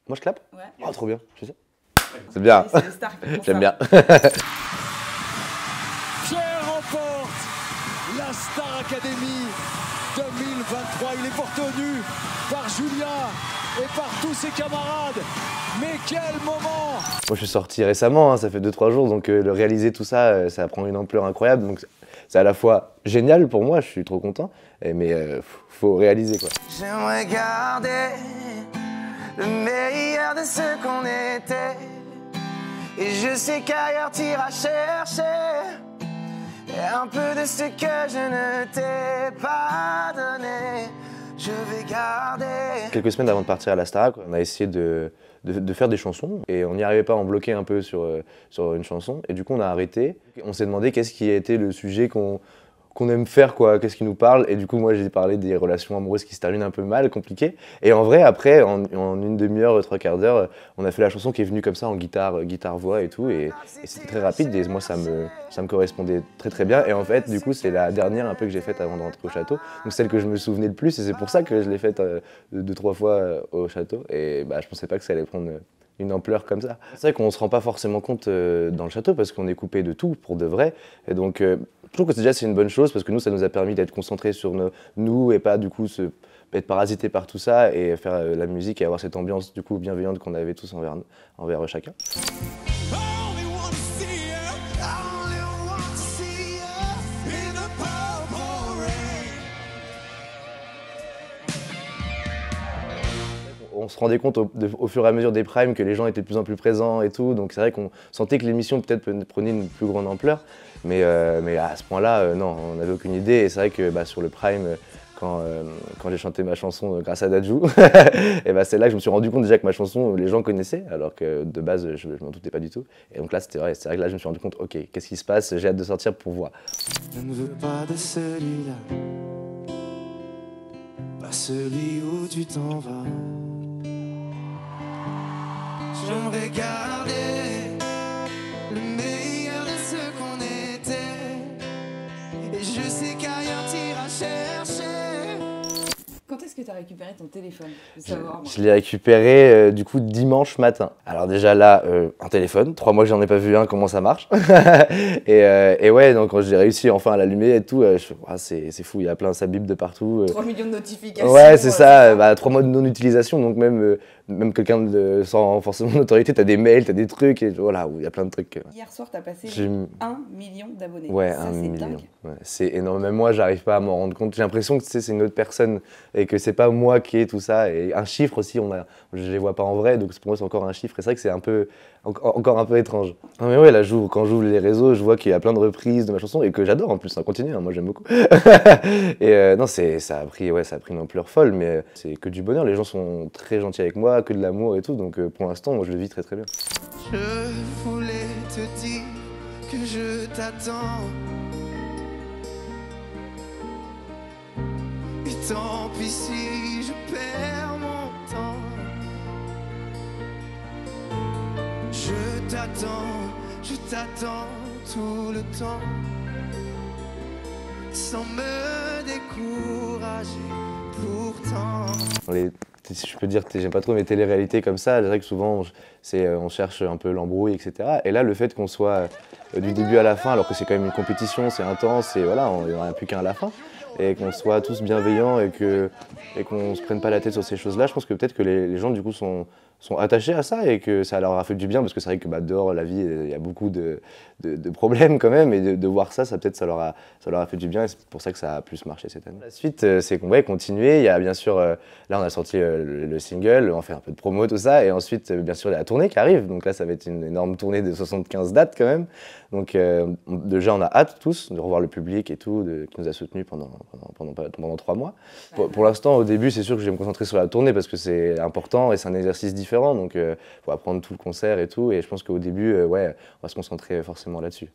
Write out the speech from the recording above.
Moi je clappe? Ouais. Oh trop bien, je sais. C'est bien. C'est les stars qui font J'aime ça. bien. Pierre remporte la Star Academy 2023. Il est porté au nu par Julien et par tous ses camarades. Mais quel moment! Moi je suis sorti récemment, hein, ça fait 2-3 jours, donc le réaliser tout ça, ça prend une ampleur incroyable. Donc c'est à la fois génial pour moi, je suis trop content, mais faut réaliser quoi. J'aimerais garder le meilleur de ce qu'on était. Et je sais qu'ailleurs t'iras chercher un peu de ce que je ne t'ai pas donné. Je vais garder. Quelques semaines avant de partir à la Starac, on a essayé de faire des chansons et on n'y arrivait pas, on bloquait un peu sur une chanson et du coup on a arrêté. On s'est demandé qu'est-ce qui a été le sujet qu'on aime faire, quoi, qu'est-ce qui nous parle, et du coup moi j'ai parlé des relations amoureuses qui se terminent un peu mal, compliquées, et en vrai après en une demi-heure, 3/4 d'heure, on a fait la chanson qui est venue comme ça en guitare-voix et tout, et c'était très rapide et moi ça me correspondait très bien, et en fait du coup c'est la dernière un peu que j'ai faite avant de rentrer au château, donc celle que je me souvenais le plus, et c'est pour ça que je l'ai faite 2-3 fois au château, et bah, je pensais pas que ça allait prendre une ampleur comme ça. C'est vrai qu'on se rend pas forcément compte dans le château parce qu'on est coupé de tout pour de vrai, et donc je trouve que déjà c'est une bonne chose parce que nous ça nous a permis d'être concentrés sur nous et pas du coup être parasités par tout ça et faire la musique et avoir cette ambiance du coup bienveillante qu'on avait tous envers chacun. On se rendait compte au fur et à mesure des primes que les gens étaient de plus en plus présents et tout, donc c'est vrai qu'on sentait que l'émission peut-être prenait une plus grande ampleur, mais à ce point-là, non, on n'avait aucune idée, et c'est vrai que sur le prime, quand j'ai chanté ma chanson grâce à Dadju, et c'est là que je me suis rendu compte déjà que ma chanson, les gens connaissaient, alors que de base, je m'en doutais pas du tout, et donc là, c'est vrai que là, je me suis rendu compte, ok, qu'est-ce qui se passe, j'ai hâte de sortir pour voir. Je ne veux pas de celui-là, pas celui où tu t'en vas. J'aimerais garder le meilleur de ce qu'on était. Et je sais qu'ailleurs t'iras chercher. Quand est-ce que tu as récupéré ton téléphone? Je veux savoir, moi. Je l'ai récupéré du coup dimanche matin. Alors déjà là, un téléphone, 3 mois que j'en ai pas vu un, comment ça marche. et ouais, donc quand j'ai réussi enfin à l'allumer et tout, c'est fou, il y a plein, ça bip de partout. 3 millions de notifications. Ouais, c'est ça, 3 mois de non-utilisation, donc même quelqu'un sans forcément d'autorité, t'as des mails, t'as des trucs, et voilà, il y a plein de trucs. Hier soir, t'as passé J'ai 1 million d'abonnés. Ouais, ça, 1 c'est million. dingue. Ouais, c'est énorme. Même moi, j'arrive pas à m'en rendre compte. J'ai l'impression que c'est une autre personne et que c'est pas moi qui ai tout ça. Et un chiffre aussi, je les vois pas en vrai, donc pour moi, c'est encore un chiffre. Et c'est vrai que c'est encore un peu étrange. Non, mais ouais, là, quand j'ouvre les réseaux, je vois qu'il y a plein de reprises de ma chanson et que j'adore en plus. Ça continue, hein, moi j'aime beaucoup. Et non, ça a pris une ampleur folle, mais c'est que du bonheur. Les gens sont très gentils avec moi, que de l'amour et tout. Donc pour l'instant, moi, je le vis très bien. Je voulais te dire que je t'attends. Et tant pis si je perds mon temps. Je t'attends tout le temps. Sans me décourager pourtant. Si je peux dire, j'aime pas trop mes téléréalités comme ça, c'est vrai que souvent on cherche un peu l'embrouille, etc. Et là, le fait qu'on soit du début à la fin, alors que c'est quand même une compétition, c'est intense, et voilà, il n'y en a plus qu'un à la fin, et qu'on soit tous bienveillants et qu'on se prenne pas la tête sur ces choses-là, je pense que peut-être que les gens du coup sont attachés à ça et que ça leur a fait du bien, parce que c'est vrai que dehors, la vie, il y a beaucoup de problèmes quand même, et de voir ça, peut-être ça leur a fait du bien, et c'est pour ça que ça a plus marché cette année. La suite, c'est qu'on va continuer. Il y a bien sûr, là on a sorti le single, on fait un peu de promo, tout ça, et ensuite bien sûr il y a la tournée qui arrive, donc là ça va être une énorme tournée de 75 dates quand même, donc déjà on a hâte tous de revoir le public et tout, qui nous a soutenus pendant 3 mois. Pour l'instant, au début, c'est sûr que je vais me concentrer sur la tournée parce que c'est important et c'est un exercice différent, donc il faut apprendre tout le concert et tout, et je pense qu'au début, ouais, on va se concentrer forcément là-dessus.